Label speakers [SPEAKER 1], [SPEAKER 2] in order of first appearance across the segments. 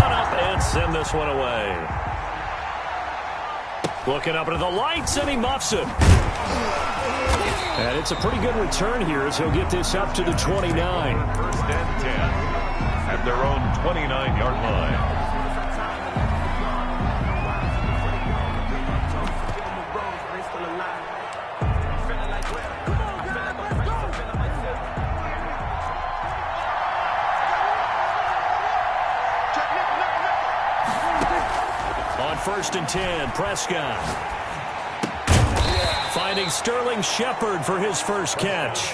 [SPEAKER 1] run up and send this one away. Looking up into the lights, and he muffs it. And it's a pretty good return here as he'll get this up to the 29.
[SPEAKER 2] First and 10 at their own 29-yard line.
[SPEAKER 1] First and 10, Prescott. Finding Sterling Shepard for his first catch.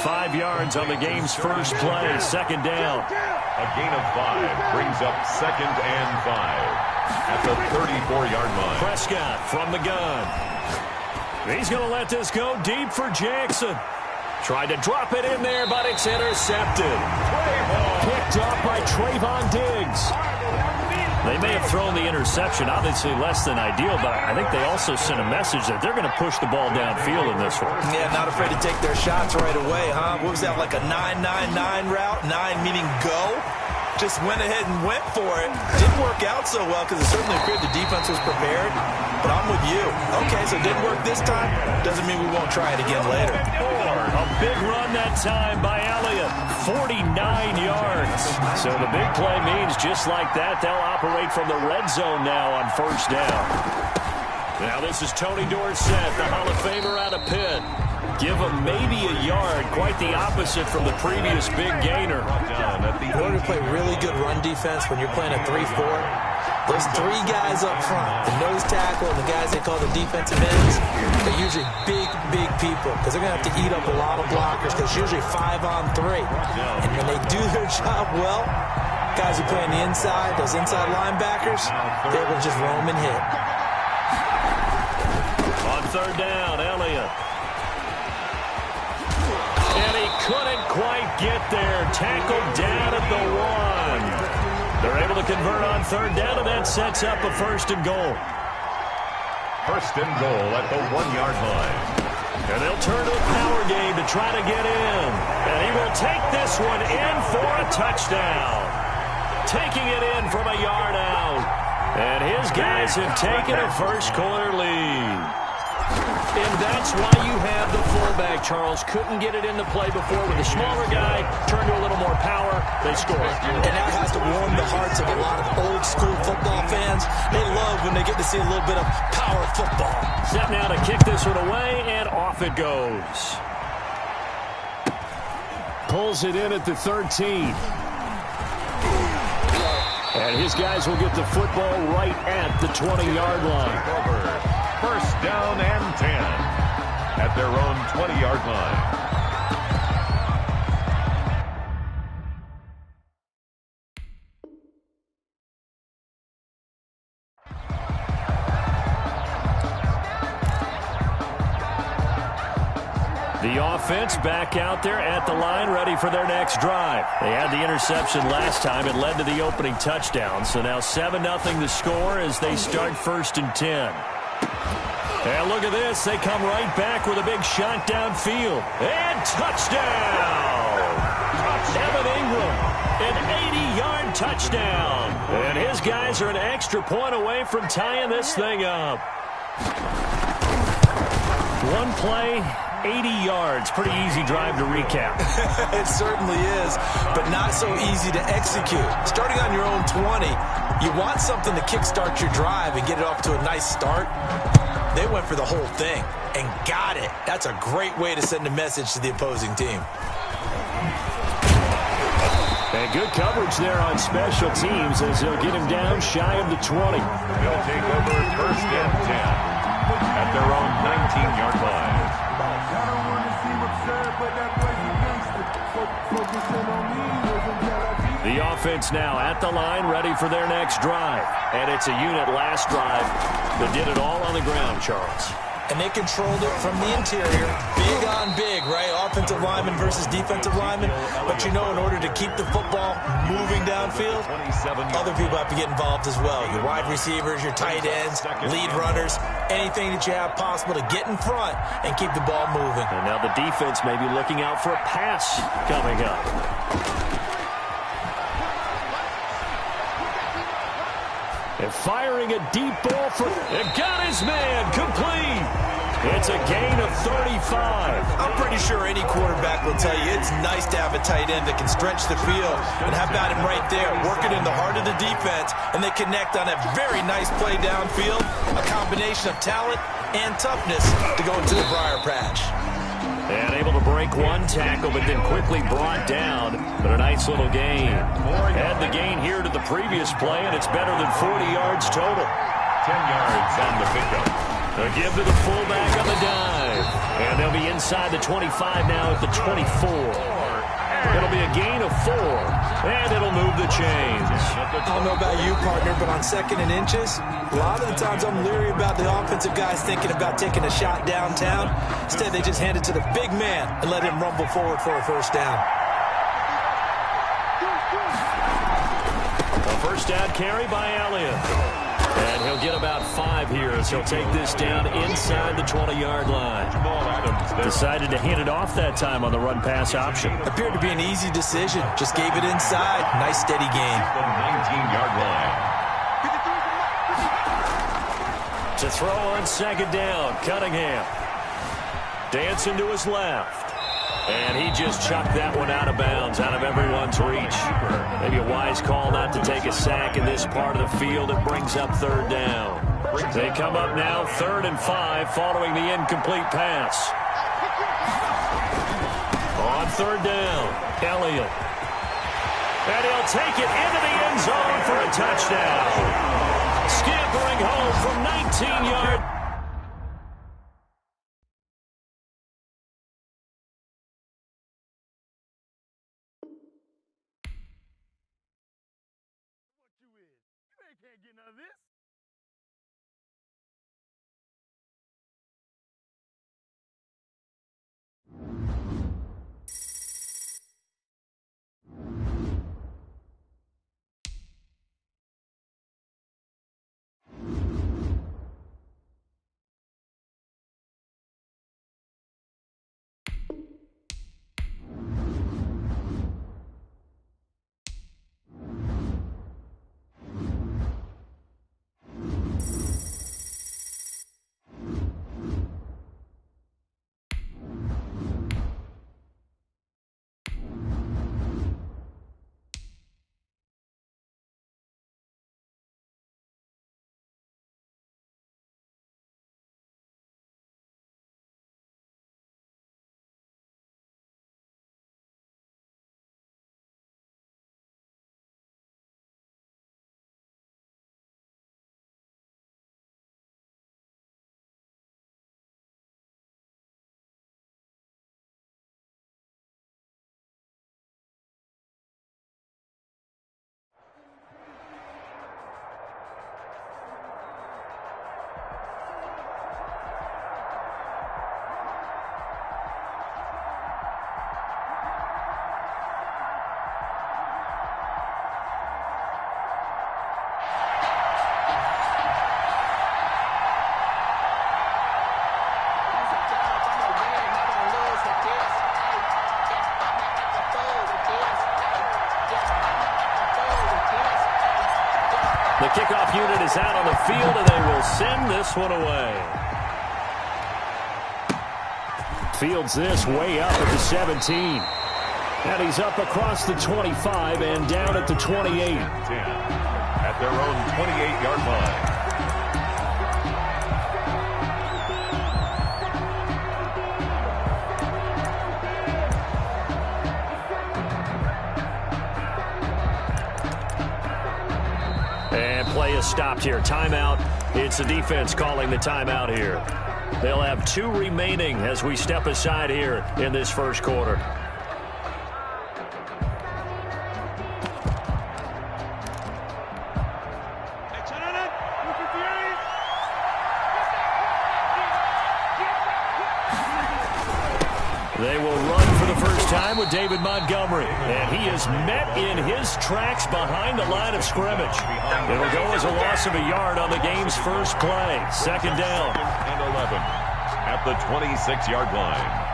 [SPEAKER 1] 5 yards on the game's first play, second down.
[SPEAKER 2] A gain of 5 brings up second and 5 at the 34-yard line.
[SPEAKER 1] Prescott from the gun. He's going to let this go deep for Jackson. Tried to drop it in there, but it's intercepted. Picked up by Trayvon Diggs. They may have thrown the interception, obviously less than ideal, but I think they also sent a message that they're going to push the ball downfield in this one.
[SPEAKER 3] Yeah, not afraid to take their shots right away, huh? What was that, like a 9-9-9 route? 9 meaning go? Just went ahead and went for it. Didn't work out so well because it certainly appeared the defense was prepared, but I'm with you. Okay, so it didn't work this time. Doesn't mean we won't try it again later.
[SPEAKER 1] A big run that time by Elliott. 49 yards. So the big play means just like that, they'll operate from the red zone now on first down. Now this is Tony Dorsett, the Hall of Famer out of Pitt. Give him maybe a yard, quite the opposite from the previous big gainer.
[SPEAKER 3] In order to play really good run defense when you're playing a 3-4, those 3 guys up front, the nose tackle and the guys they call the defensive ends, they're usually big people because they're going to have to eat up a lot of blockers because it's usually 5-on-3. And when they do their job well, guys who play on the inside, those inside linebackers, they're able to just roam and hit.
[SPEAKER 1] On third down, Elliott. And he couldn't quite get there. Tackled down at the 1. They're able to convert on third down, and that sets up a first and goal.
[SPEAKER 2] First and goal at the 1-yard line.
[SPEAKER 1] And they'll turn to a power game to try to get in. And he will take this one in for a touchdown. Taking it in from a yard out. And his guys have taken a first-quarter lead. And that's why you have the fullback, Charles. Couldn't get it into play before with a smaller guy. Turned to a little more power. They score.
[SPEAKER 3] And that has to warm the hearts of a lot of old-school football fans. They love when they get to see a little bit of power football.
[SPEAKER 1] Set now to kick this one away, and off it goes. Pulls it in at the 13. And his guys will get the football right at the 20-yard line.
[SPEAKER 2] First down and 10 at their own 20-yard line.
[SPEAKER 1] The offense back out there at the line, ready for their next drive. They had the interception last time. It led to the opening touchdown. So now 7-0 the score as they start first and 10. And look at this. They come right back with a big shot downfield. And touchdown! Evan Ingram, an 80-yard touchdown. And his guys are an extra point away from tying this thing up. One play, 80 yards. Pretty easy drive to recap.
[SPEAKER 3] It certainly is, but not so easy to execute. Starting on your own 20, you want something to kickstart your drive and get it off to a nice start. They went for the whole thing and got it. That's a great way to send a message to the opposing team.
[SPEAKER 1] And good coverage there on special teams as they'll get him down shy of the 20.
[SPEAKER 2] They'll take over first and 10 at their own 19-yard line.
[SPEAKER 1] The offense now at the line, ready for their next drive. And it's a unit last drive that did it all on the ground, Charles.
[SPEAKER 3] And they controlled it from the interior. Big on big, right? Offensive lineman versus defensive lineman. But, you know, in order to keep the football moving downfield, other people have to get involved as well. Your wide receivers, your tight ends, lead runners, anything that you have possible to get in front and keep the ball moving.
[SPEAKER 1] And now the defense may be looking out for a pass coming up. And firing a deep ball for... It got his man complete. It's a gain of 35.
[SPEAKER 3] I'm pretty sure any quarterback will tell you it's nice to have a tight end that can stretch the field. And how about him right there, working in the heart of the defense, and they connect on a very nice play downfield, a combination of talent and toughness to go into the briar patch.
[SPEAKER 1] And able to break one tackle, but then quickly brought down. But a nice little gain. Add the gain here to the previous play, and it's better than 40 yards total.
[SPEAKER 2] 10 yards on the pickup.
[SPEAKER 1] A give to the fullback on the dive. And they'll be inside the 25 now at the 24. It'll be a gain of 4, and it'll move the chains.
[SPEAKER 3] I don't know about you, partner, but on 2nd and inches, a lot of the times I'm leery about the offensive guys thinking about taking a shot downtown. Instead, they just hand it to the big man and let him rumble forward for a first down.
[SPEAKER 1] A first down carry by Elliott. And he'll get about 5 here as he'll take this down inside the 20-yard line. Decided to hand it off that time on the run-pass option.
[SPEAKER 3] Appeared to be an easy decision. Just gave it inside. Nice, steady gain.
[SPEAKER 2] The 19-yard line.
[SPEAKER 1] To throw on 2nd down, Cunningham. Dancing to his left. And he just chucked that one out of bounds, out of everyone's reach. Maybe a wise call not to take a sack in this part of the field. It brings up 3rd down. They come up now 3rd and 5 following the incomplete pass. On 3rd down, Elliott. And he'll take it into the end zone for a touchdown. Scampering home from 19 yards.
[SPEAKER 4] Can't get none of this.
[SPEAKER 1] The kickoff unit is out on the field, and they will send this one away. Fields this way up at the 17. And he's up across the 25 and down at the 28.
[SPEAKER 2] 10 at their own 28-yard line.
[SPEAKER 1] Play is stopped here. Timeout. It's the defense calling the timeout here. They'll have 2 remaining as we step aside here in this first quarter. They will run for the first time with David Montgomery. And he is met in his tracks behind the line of scrimmage. It'll go as a loss of a yard on the game's first play. 2nd down.
[SPEAKER 2] And 11 at the 26-yard line.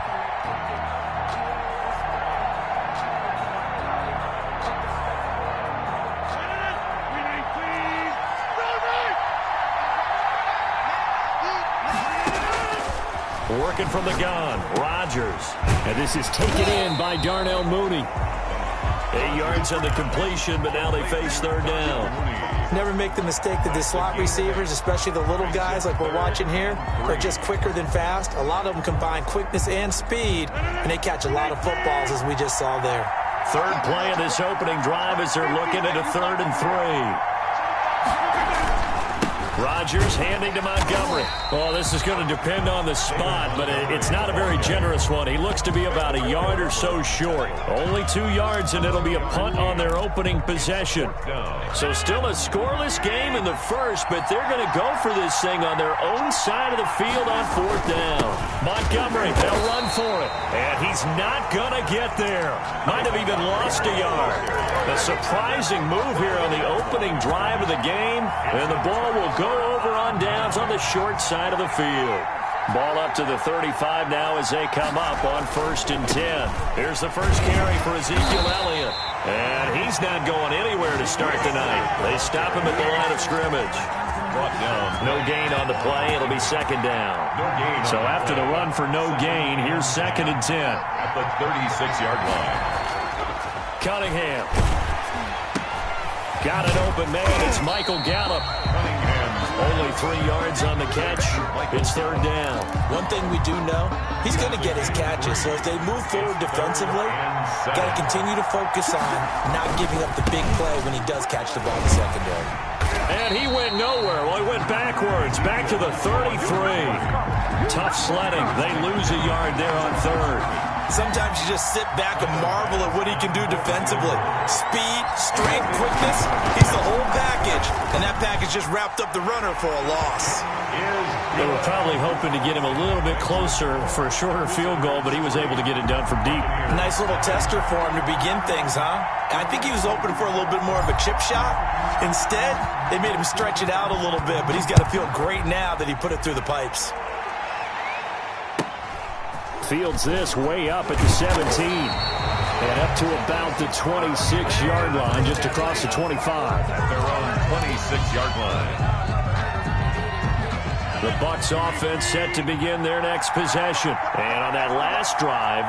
[SPEAKER 1] Working from the gun, Rodgers. And this is taken in by Darnell Mooney. 8 yards on the completion, but now they face third down.
[SPEAKER 3] Never make the mistake that the slot receivers, especially the little guys like we're watching here, are just quicker than fast. A lot of them combine quickness and speed, and they catch a lot of footballs, as we just saw there.
[SPEAKER 1] Third play of this opening drive as they're looking at a 3rd and 3. Rodgers handing to Montgomery. Well, this is going to depend on the spot, but it's not a very generous one. He looks to be about a yard or so short. Only 2 yards, and it'll be a punt on their opening possession. So still a scoreless game in the first, but they're going to go for this thing on their own side of the field on 4th down. Montgomery, they'll run for it, and he's not going to get there. Might have even lost a yard. A surprising move here on the opening drive of the game, and the ball will go over on downs on the short side of the field. Ball up to the 35 now as they come up on 1st and 10. Here's the first carry for Ezekiel Elliott. And he's not going anywhere to start the night. They stop him at the line of scrimmage. No gain on the play. It'll be 2nd down. So after the run for no gain, here's 2nd and 10.
[SPEAKER 2] At the 36-yard line.
[SPEAKER 1] Cunningham. Got an open man. It's Michael Gallup. Only 3 yards on the catch. It's 3rd down.
[SPEAKER 3] One thing we do know, he's going to get his catches. So if they move forward defensively, got to continue to focus on not giving up the big play when he does catch the ball in the secondary.
[SPEAKER 1] And he went nowhere. Well, he went backwards, back to the 33. Tough sledding. They lose a yard there on 3rd.
[SPEAKER 3] Sometimes you just sit back and marvel at what he can do defensively. Speed, strength, quickness, he's the whole package. And that package just wrapped up the runner for a loss.
[SPEAKER 1] They were probably hoping to get him a little bit closer for a shorter field goal, but he was able to get it done from deep.
[SPEAKER 3] Nice little tester for him to begin things, huh? I think he was open for a little bit more of a chip shot. Instead, they made him stretch it out a little bit, but he's got to feel great now that he put it through the pipes.
[SPEAKER 1] Fields this way up at the 17. And up to about the 26-yard line, just across the 25.
[SPEAKER 2] At their own 26-yard line.
[SPEAKER 1] The Bucs offense set to begin their next possession. And on that last drive,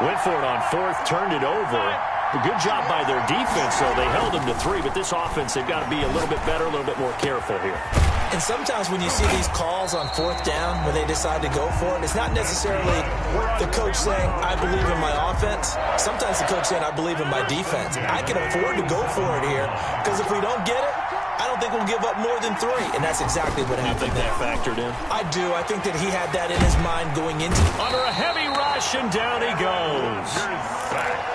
[SPEAKER 1] went for it on 4th, turned it over. A good job by their defense, though. They held them to 3, but this offense, they've got to be a little bit better, a little bit more careful here.
[SPEAKER 3] And sometimes when you see these calls on 4th down, when they decide to go for it, it's not necessarily the coach saying, I believe in my offense. Sometimes the coach saying, I believe in my defense. I can afford to go for it here, because if we don't get it, I don't think we'll give up more than 3. And that's exactly what happened.
[SPEAKER 1] You think that factored in?
[SPEAKER 3] I do. I think that he had that in his mind going into it.
[SPEAKER 1] Under a heavy rush, and down he goes.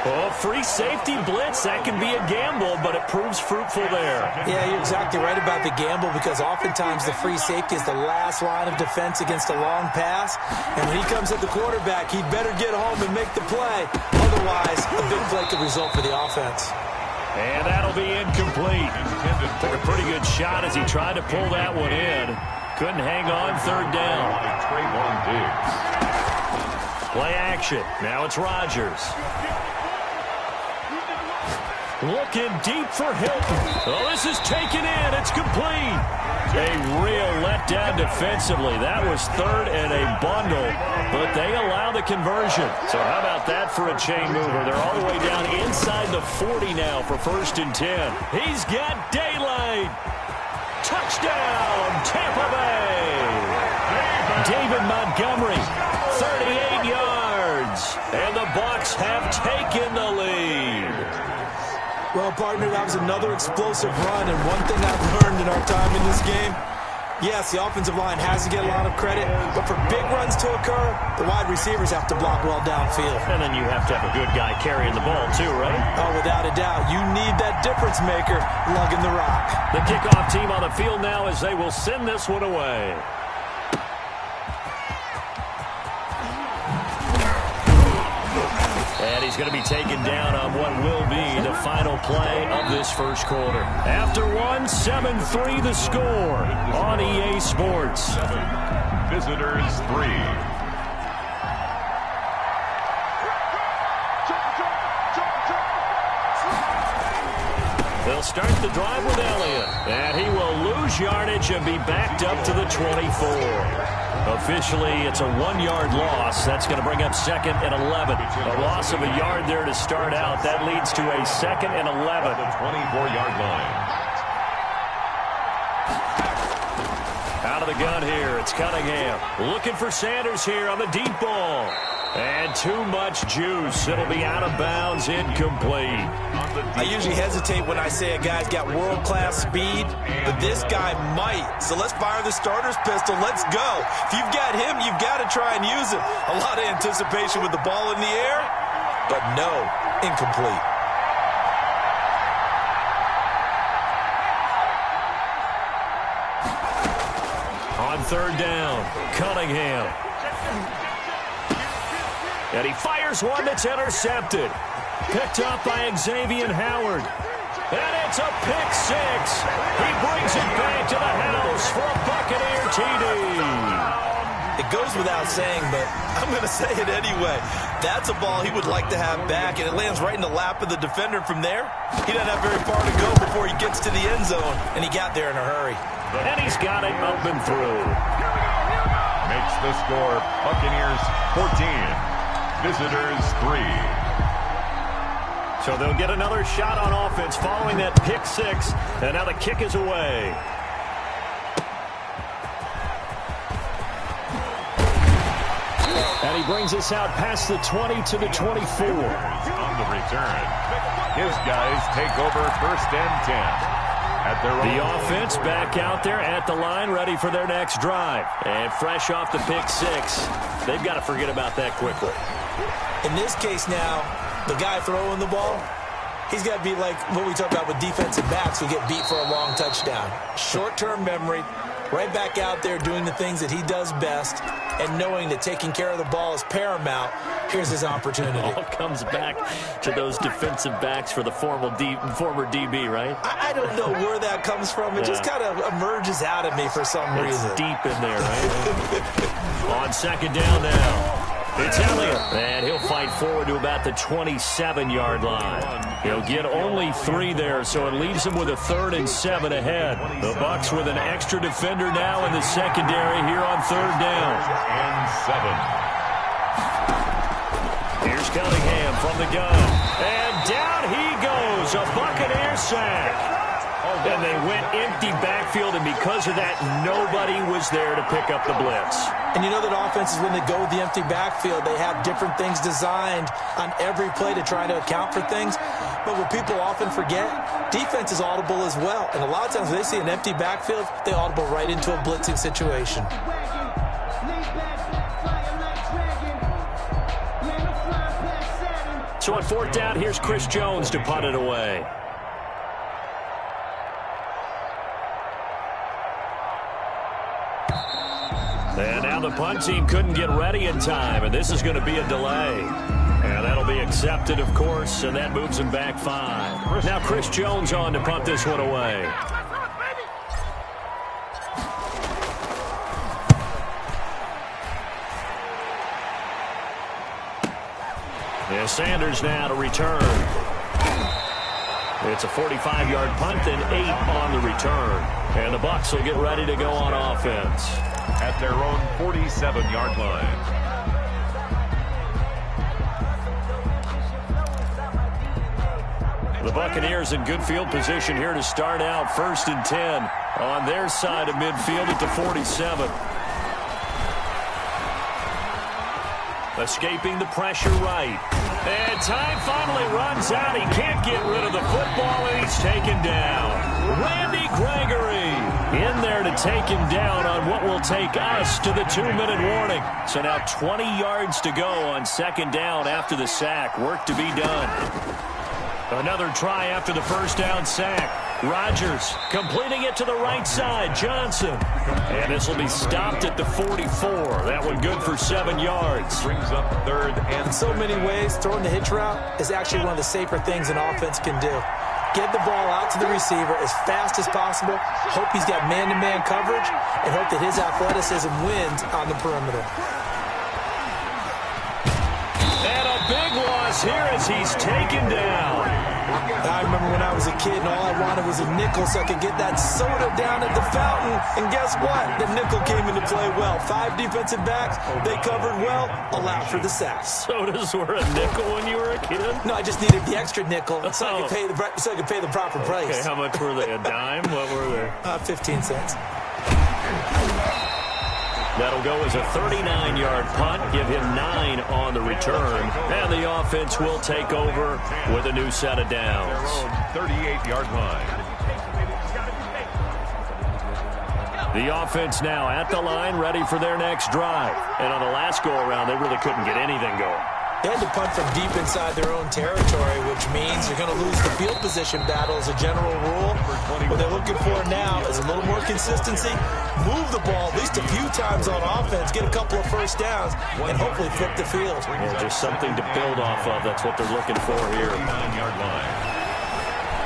[SPEAKER 1] Oh, free safety blitz. That can be a gamble, but it proves fruitful there.
[SPEAKER 3] Yeah, you're exactly right about the gamble, because oftentimes the free safety is the last line of defense against a long pass. And when he comes at the quarterback, he'd better get home and make the play. Otherwise, a big play could result for the offense.
[SPEAKER 1] And that'll be incomplete. Took a pretty good shot as he tried to pull that one in. Couldn't hang on, 3rd down. Play action. Now it's Rodgers. Looking deep for Hilton. Oh, this is taken in. It's complete. A real letdown defensively. That was 3rd and a bundle, but they allow the conversion. So how about that for a chain mover? They're all the way down inside the 40 now for 1st and 10. He's got daylight. Touchdown, Tampa Bay. David Montgomery, 38 yards. And the Bucs have taken the lead.
[SPEAKER 3] Well, partner, that was another explosive run, and one thing I've learned in our time in this game, yes, the offensive line has to get a lot of credit, but for big runs to occur, the wide receivers have to block well downfield.
[SPEAKER 1] And then you have to have a good guy carrying the ball too, right?
[SPEAKER 3] Oh, without a doubt. You need that difference maker lugging the rock.
[SPEAKER 1] The kickoff team on the field now as they will send this one away. And he's going to be taken down on what will be the final play of this first quarter. After one, 7-3 the score on EA Sports.
[SPEAKER 2] 7, visitors 3.
[SPEAKER 1] They'll start the drive with Elliott. And he will lose lose yardage and be backed up to the 24. Officially, it's a 1-yard loss. That's going to bring up 2nd and 11. A loss of a yard there to start out. That leads to a 2nd and 11.
[SPEAKER 2] The 24-yard line.
[SPEAKER 1] Out of the gun here, it's Cunningham. Looking for Sanders here on the deep ball. And too much juice. It'll be out of bounds, incomplete.
[SPEAKER 3] I usually hesitate when I say a guy's got world-class speed, but this guy might. So let's fire the starter's pistol. Let's go. If you've got him, you've got to try and use him. A lot of anticipation with the ball in the air, but no, incomplete.
[SPEAKER 1] On 3rd down, Cunningham. And he fires one that's intercepted. Picked up by Xavier Howard. And it's a pick 6. He brings it back to the house for a Buccaneer TD.
[SPEAKER 3] It goes without saying, but I'm going to say it anyway. That's a ball he would like to have back, and it lands right in the lap of the defender from there. He doesn't have very far to go before he gets to the end zone, and he got there in a hurry.
[SPEAKER 1] And he's got it up and through.
[SPEAKER 2] Makes the score Buccaneers 14. Visitors 3.
[SPEAKER 1] So they'll get another shot on offense following that pick 6. And now the kick is away. And he brings us out past the 20 to the 24.
[SPEAKER 2] On the return, his guys take over 1st and 10.
[SPEAKER 1] The offense back out there at the line, ready for their next drive. And fresh off the pick 6, they've got to forget about that quickly.
[SPEAKER 3] In this case now, the guy throwing the ball, he's got to be like what we talk about with defensive backs who get beat for a long touchdown. Short-term memory, right back out there doing the things that he does best, and knowing that taking care of the ball is paramount. Here's his opportunity.
[SPEAKER 1] It all comes back to those defensive backs for the former DB, right?
[SPEAKER 3] I don't know where that comes from. It just kind of emerges out of me for some reason.
[SPEAKER 1] It's deep in there, right? On 2nd down now. It's Elliott, and he'll fight forward to about the 27-yard line. He'll get only 3 there, so it leaves him with a 3rd and 7 ahead. The Bucs with an extra defender now in the secondary here on 3rd down.
[SPEAKER 2] And 7.
[SPEAKER 1] Here's Cunningham from the gun, and down he goes, a Buccaneer sack. And they went empty backfield, and because of that, nobody was there to pick up the blitz.
[SPEAKER 3] And you know that offenses, when they go with the empty backfield, they have different things designed on every play to try to account for things. But what people often forget, defense is audible as well. And a lot of times when they see an empty backfield, they audible right into a blitzing situation.
[SPEAKER 1] So on 4th down, here's Chris Jones to punt it away. And now the punt team couldn't get ready in time, and this is going to be a delay. And that'll be accepted, of course, and that moves him back 5. Now Chris Jones on to punt this one away. Yeah, Sanders now to return. It's a 45-yard punt, then 8 on the return. And the Bucs will get ready to go on offense.
[SPEAKER 2] At their own 47-yard line.
[SPEAKER 1] The Buccaneers in good field position here to start out 1st and 10 on their side of midfield at the 47. Escaping the pressure right. And time finally runs out. He can't get rid of the football, and he's taken down. Randy Gregory in there to take him down on what will take us to the 2-minute warning. So now 20 yards to go on 2nd down after the sack. Work to be done. Another try after the 1st down sack. Rodgers completing it to the right side. Johnson. And this will be stopped at the 44. That one good for 7 yards.
[SPEAKER 2] Brings up 3rd and
[SPEAKER 3] in so many ways, throwing the hitch route is actually one of the safer things an offense can do. Get the ball out to the receiver as fast as possible. Hope he's got man-to-man coverage, and hope that his athleticism wins on the perimeter.
[SPEAKER 1] And a big loss is here as he's taken down.
[SPEAKER 3] I remember when I was a kid and all I wanted was a nickel so I could get that soda down at the fountain. And guess what? The nickel came into play well. 5 defensive backs, they covered well, allowed for the sacks.
[SPEAKER 1] Sodas were a nickel when you were a kid?
[SPEAKER 3] No, I just needed the extra nickel so I could pay the proper price.
[SPEAKER 1] Okay, how much were they? A dime? What were they?
[SPEAKER 3] 15 cents.
[SPEAKER 1] That'll go as a 39-yard punt, give him 9 on the return, and the offense will take over with a new set of downs.
[SPEAKER 2] 38-yard line.
[SPEAKER 1] The offense now at the line, ready for their next drive. And on the last go-around, they really couldn't get anything going.
[SPEAKER 3] They had to punt from deep inside their own territory, which means you're going to lose the field position battle as a general rule. What they're looking for now is a little more consistency, move the ball at least a few times on offense, get a couple of first downs, and hopefully flip the field.
[SPEAKER 1] Yeah, just something to build off of. That's what they're looking for here.
[SPEAKER 2] 39-yard line.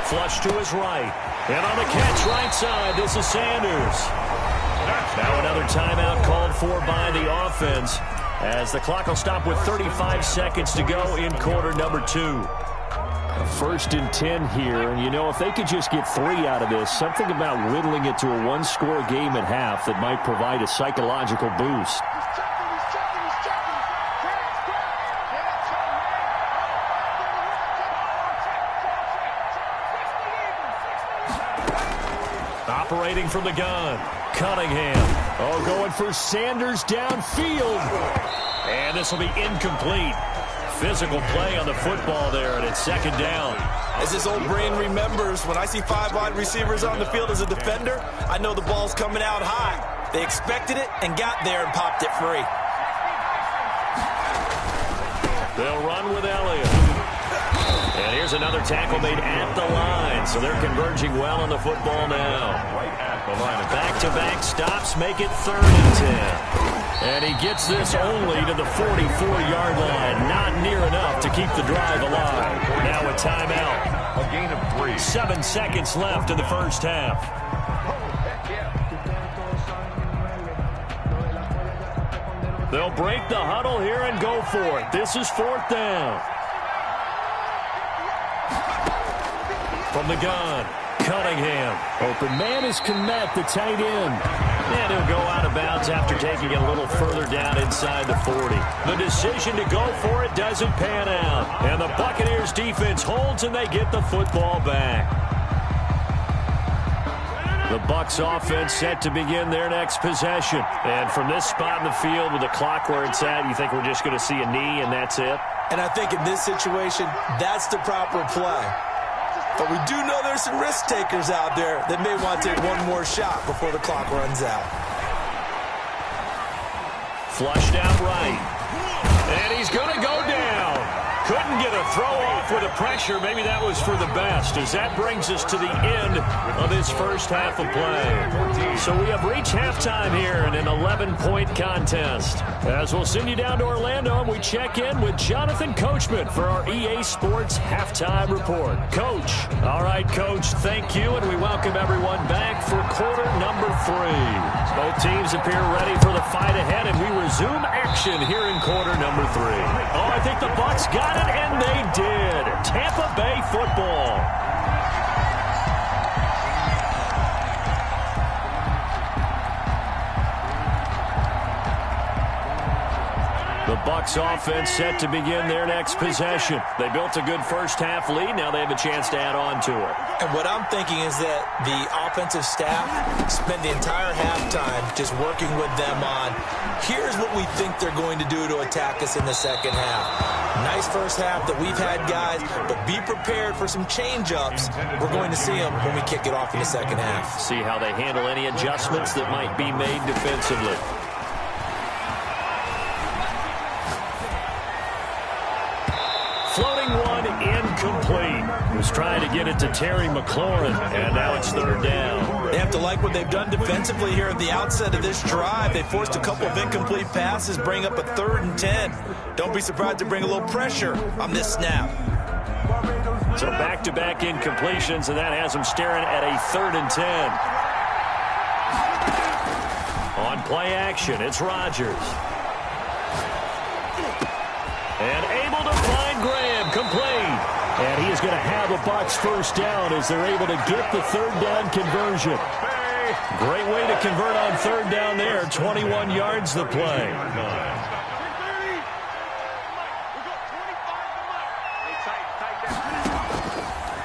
[SPEAKER 1] Flush to his right. And on the catch right side, this is Sanders. Now another timeout called for by the offense, as the clock will stop with 35 seconds to go in quarter number 2. A 1st and 10 here, and you know, if they could just get 3 out of this, something about whittling it to a 1-score game at half that might provide a psychological boost. Operating from the gun, Cunningham. Oh, going for Sanders downfield. And this will be incomplete. Physical play on the football there, and it's 2nd down.
[SPEAKER 3] As this old brain remembers, when I see 5 wide receivers on the field as a defender, I know the ball's coming out high. They expected it and got there and popped it free.
[SPEAKER 1] They'll run with Elliott. And here's another tackle made at the line, so they're converging well on the football now. Back-to-back stops make it 3rd and 10. And he gets this only to the 44-yard line. Not near enough to keep the drive alive. Now a timeout.
[SPEAKER 2] A gain of 3.
[SPEAKER 1] 7 seconds left in the first half. They'll break the huddle here and go for it. This is 4th down. From the gun, Cunningham. Open man is Kmet, the tight end. And he'll go out of bounds after taking it a little further down inside the 40. The decision to go for it doesn't pan out. And the Buccaneers defense holds and they get the football back. The Bucs offense set to begin their next possession. And from this spot in the field with the clock where it's at, you think we're just going to see a knee and that's it?
[SPEAKER 3] And I think in this situation, that's the proper play. But we do know there's some risk takers out there that may want to take one more shot before the clock runs out.
[SPEAKER 1] Flushed out right. And he's going to go down. Couldn't get a throw off with the pressure. Maybe that was for the best, as that brings us to the end of this first half of play. So we have reached halftime here in an 11-point contest. As we'll send you down to Orlando, and we check in with Jonathan Coachman for our EA Sports Halftime Report. Coach. All right, Coach, thank you, and we welcome everyone back for quarter number 3. Both teams appear ready for the fight ahead, and we resume action here in quarter number 3. Oh, I think the Bucs got it, and they did. Tampa Bay football. The Bucs offense set to begin their next possession. They built a good first half lead. Now they have a chance to add on to it.
[SPEAKER 3] And what I'm thinking is that the offensive staff spent the entire halftime just working with them on, here's what we think they're going to do to attack us in the second half. Nice first half that we've had, guys, but be prepared for some change-ups. We're going to see them when we kick it off in the second half.
[SPEAKER 1] See how they handle any adjustments that might be made defensively. Floating one, incomplete. Was trying to get it to Terry McLaurin, and now it's 3rd down.
[SPEAKER 3] They have to like what they've done defensively here at the outset of this drive. They forced a couple of incomplete passes, bring up a 3rd and 10. Don't be surprised to bring a little pressure on this snap.
[SPEAKER 1] So back-to-back incompletions, and that has them staring at a 3rd and 10. On play action, it's Rodgers. And able to find Graham complete. And he is going to have a Bucs first down as they're able to get the third down conversion. Great way to convert on third down there. 21 yards the play.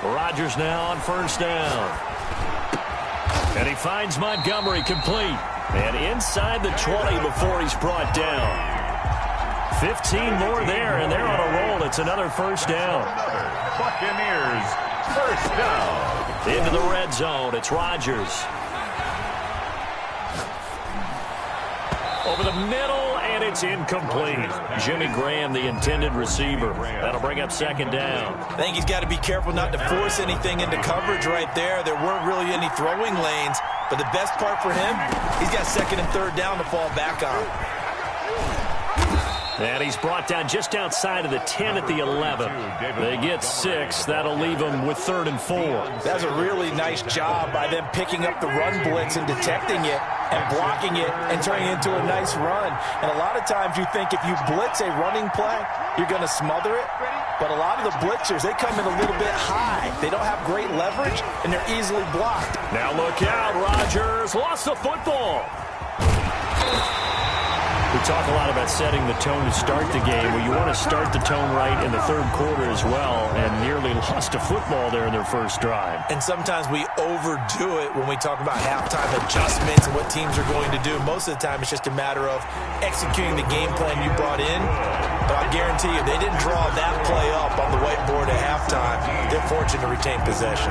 [SPEAKER 1] Rodgers now on first down. And he finds Montgomery complete. And inside the 20 before he's brought down. 15 more there, and they're on a roll. It's another first down.
[SPEAKER 2] Buccaneers first down.
[SPEAKER 1] Into the red zone. It's Rodgers. Over the middle, and it's incomplete. Jimmy Graham, the intended receiver. That'll bring up second down.
[SPEAKER 3] I think he's got to be careful not to force anything into coverage right there. There weren't really any throwing lanes, but the best part for him, he's got second and third down to fall back on.
[SPEAKER 1] And he's brought down just outside of the 10 at the 11. They get 6. That'll leave them with 3rd and 4.
[SPEAKER 3] That's a really nice job by them picking up the run blitz and detecting it and blocking it and turning it into a nice run. And a lot of times you think if you blitz a running play, you're going to smother it. But a lot of the blitzers, they come in a little bit high. They don't have great leverage, and they're easily blocked.
[SPEAKER 1] Now look out, Rodgers lost the football. We talk a lot about setting the tone to start the game. Well, you want to start the tone right in the third quarter as well, and nearly lost a football there in their first drive.
[SPEAKER 3] And sometimes we overdo it when we talk about halftime adjustments and what teams are going to do. Most of the time, it's just a matter of executing the game plan you brought in. But I guarantee you, they didn't draw that play up on the whiteboard at halftime. They're fortunate to retain possession.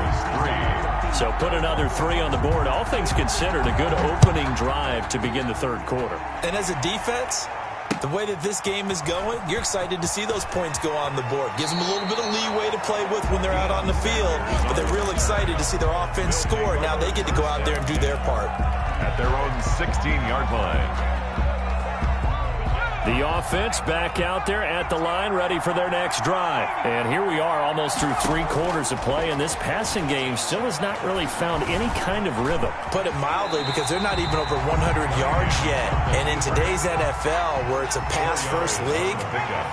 [SPEAKER 1] So put another 3 on the board. All things considered, a good opening drive to begin the third quarter.
[SPEAKER 3] And as a defense, the way that this game is going, you're excited to see those points go on the board. Gives them a little bit of leeway to play with when they're out on the field, but they're real excited to see their offense score. Now they get to go out there and do their part.
[SPEAKER 2] At their own 16-yard line.
[SPEAKER 1] The offense back out there at the line, ready for their next drive. And here we are almost through 3 quarters of play, and this passing game still has not really found any kind of rhythm.
[SPEAKER 3] Put it mildly, because they're not even over 100 yards yet. And in today's NFL, where it's a pass-first league,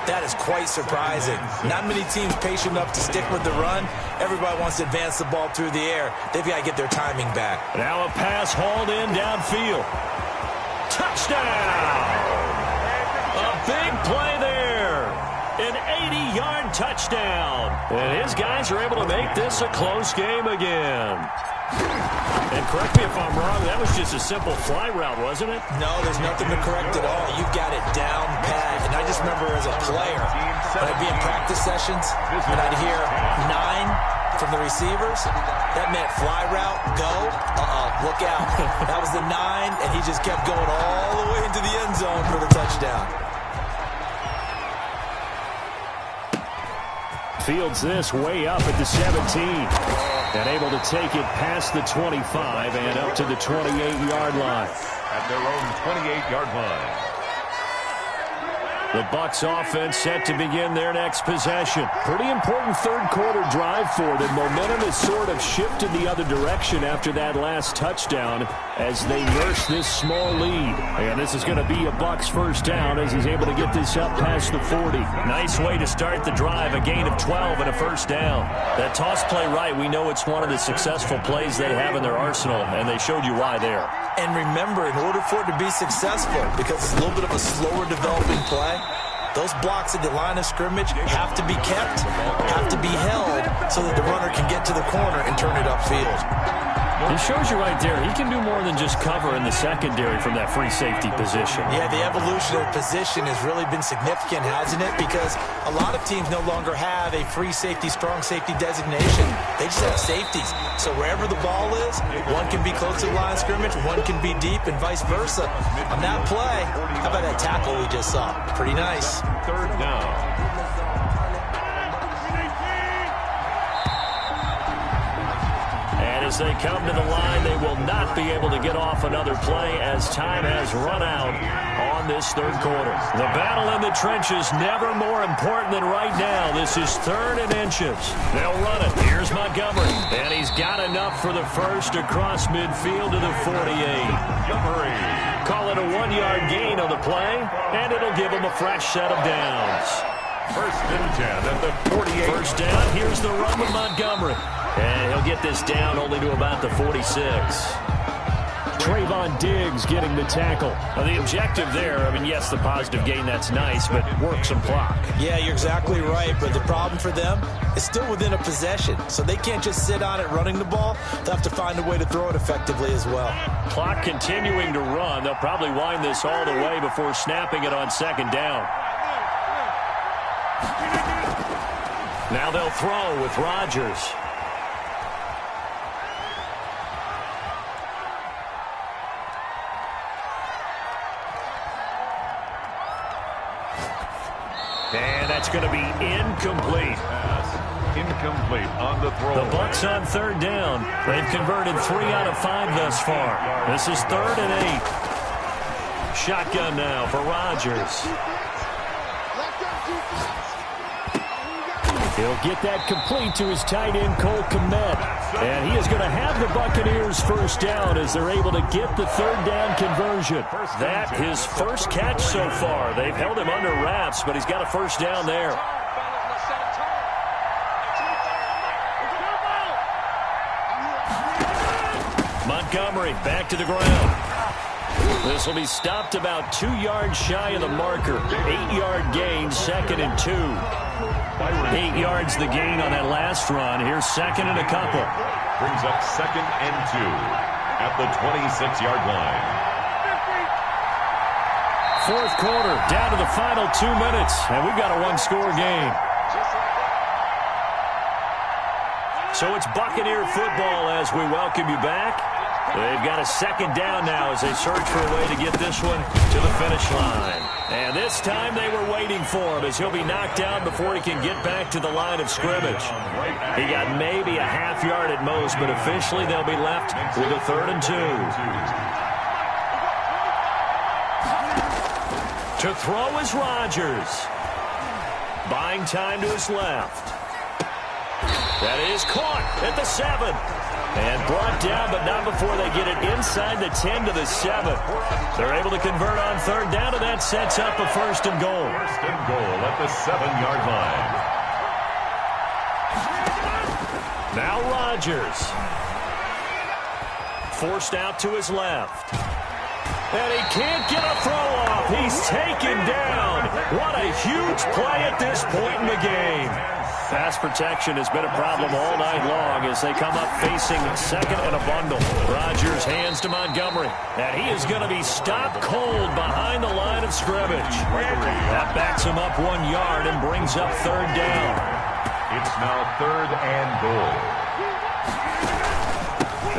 [SPEAKER 3] that is quite surprising. Not many teams patient enough to stick with the run. Everybody wants to advance the ball through the air. They've got to get their timing back.
[SPEAKER 1] Now a pass hauled in downfield. Touchdown! A big play there. An 80-yard touchdown. And his guys are able to make this a close game again. And correct me if I'm wrong, that was just a simple fly route, wasn't it?
[SPEAKER 3] No, there's nothing to correct at all. You've got it down pat. And I just remember as a player, when I'd be in practice sessions, and I'd hear 9 from the receivers, that meant fly route, go, look out. That was the 9, and he just kept going all the way into the end zone for the touchdown.
[SPEAKER 1] Fields this way up at the 17. And able to take it past the 25 and up to the 28-yard line.
[SPEAKER 2] At their own 28-yard line.
[SPEAKER 1] The Bucs offense set to begin their next possession. Pretty important third quarter drive for them. Momentum has sort of shifted the other direction after that last touchdown as they nurse this small lead. And this is going to be a Bucs first down as he's able to get this up past the 40. Nice way to start the drive. A gain of 12 and a first down. That toss play right, we know it's one of the successful plays they have in their arsenal, and they showed you why there.
[SPEAKER 3] And remember, in order for it to be successful, because it's a little bit of a slower developing play, those blocks at the line of scrimmage have to be kept, have to be held, so that the runner can get to the corner and turn it upfield.
[SPEAKER 1] It shows you right there, he can do more than just cover in the secondary from that free safety position.
[SPEAKER 3] Yeah, the evolution of position has really been significant, hasn't it? Because a lot of teams no longer have a free safety, strong safety designation. They just have safeties. So wherever the ball is, one can be close to the line of scrimmage, one can be deep, and vice versa. On that play, how about that tackle we just saw? Pretty nice.
[SPEAKER 2] Third down.
[SPEAKER 1] As they come to the line, they will not be able to get off another play as time has run out on this third quarter. The battle in the trenches never more important than right now. This is 3rd and inches. They'll run it. Here's Montgomery. And he's got enough for the first across midfield to the 48. Call it a 1-yard gain on the play, and it'll give him a fresh set of downs.
[SPEAKER 2] First and 10 at the 48.
[SPEAKER 1] First down, here's the run with Montgomery. And he'll get this down only to about the 46. Trayvon Diggs getting the tackle. Now the objective there, I mean, yes, the positive gain, that's nice, but work some clock.
[SPEAKER 3] Yeah, you're exactly right, but the problem for them is still within a possession, so they can't just sit on it running the ball. They'll have to find a way to throw it effectively as well.
[SPEAKER 1] Clock continuing to run. They'll probably wind this all the way before snapping it on second down. Now they'll throw with Rodgers. And that's going to be incomplete.
[SPEAKER 2] Pass incomplete on the throw.
[SPEAKER 1] The Bucs on third down. They've converted 3 out of 5 thus far. This is 3rd and 8. Shotgun now for Rodgers. He'll get that complete to his tight end, Cole Kmet. And he is going to have the Buccaneers first down as they're able to get the third down conversion. That his first catch so far. They've held him under wraps, but he's got a first down there. Montgomery back to the ground. This will be stopped about 2 yards shy of the marker. 8-yard gain, 2nd and 2. 8 yards the gain on that last run. Here's 2nd and a couple.
[SPEAKER 2] Brings up 2nd and 2 at the 26-yard line.
[SPEAKER 1] 4th quarter, down to the final 2 minutes, and we've got a 1-score game. So it's Buccaneer football as we welcome you back. They've got a 2nd down now as they search for a way to get this one to the finish line. And this time they were waiting for him as he'll be knocked down before he can get back to the line of scrimmage. He got maybe a half yard at most, but officially they'll be left with a 3rd and 2. To throw is Rodgers. Buying time to his left. That is caught at the 7. And brought down, but not before they get it inside the 10 to the 7. They're able to convert on third down, and that sets up a 1st and goal.
[SPEAKER 2] 1st and goal at the 7-yard line.
[SPEAKER 1] Now Rodgers. Forced out to his left. And he can't get a throw off. He's taken down. What a huge play at this point in the game. Pass protection has been a problem all night long as they come up facing 2nd and a bundle. Rodgers hands to Montgomery. And he is going to be stopped cold behind the line of scrimmage. That backs him up 1 yard and brings up 3rd down.
[SPEAKER 2] It's now 3rd and goal.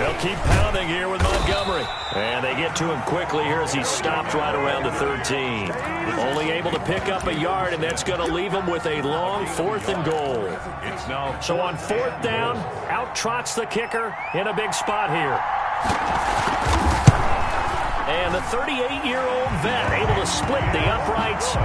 [SPEAKER 1] They'll keep pounding here with Montgomery. And they get to him quickly here as he's stopped right around the 13. Only able to pick up a yard, and that's going to leave him with a long 4th and goal. So on 4th down, out trots the kicker in a big spot here. And the 38-year-old vet able to split the uprights.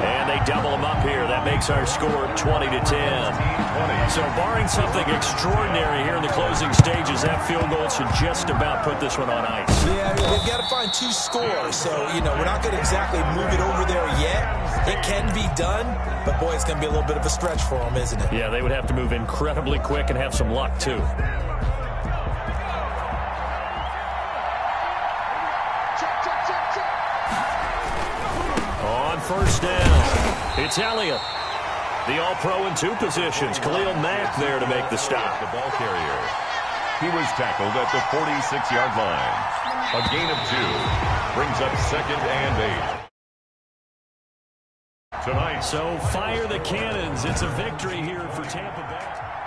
[SPEAKER 1] And they double him up here. That makes our score 20-10. So barring something extraordinary here in the closing stages, that field goal should just about put this one on ice.
[SPEAKER 3] Yeah, I mean, they've got to find 2 scores. So, we're not going to exactly move it over there yet. It can be done, but boy, it's going to be a little bit of a stretch for them, isn't it?
[SPEAKER 1] Yeah, they would have to move incredibly quick and have some luck, too. On 1st down, it's Elliott. The All-Pro in 2 positions. Khalil Mack there to make the stop.
[SPEAKER 2] The ball carrier. He was tackled at the 46-yard line. A gain of 2. Brings up 2nd and 8. Tonight.
[SPEAKER 1] So fire the cannons. It's a victory here for Tampa Bay.